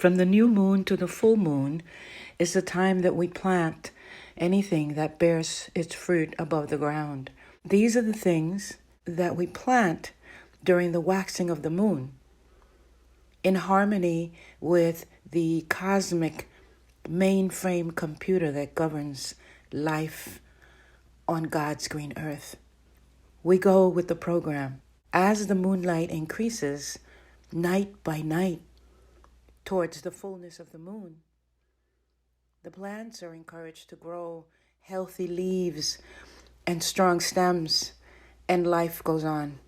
From the new moon to the full moon is the time that we plant anything that bears its fruit above the ground. These are the things that we plant during the waxing of the moon, in harmony with the cosmic mainframe computer that governs life on God's green earth. We go with the program. As the moonlight increases, night by night, towards the fullness of the moon, the plants are encouraged to grow healthy leaves and strong stems, and life goes on.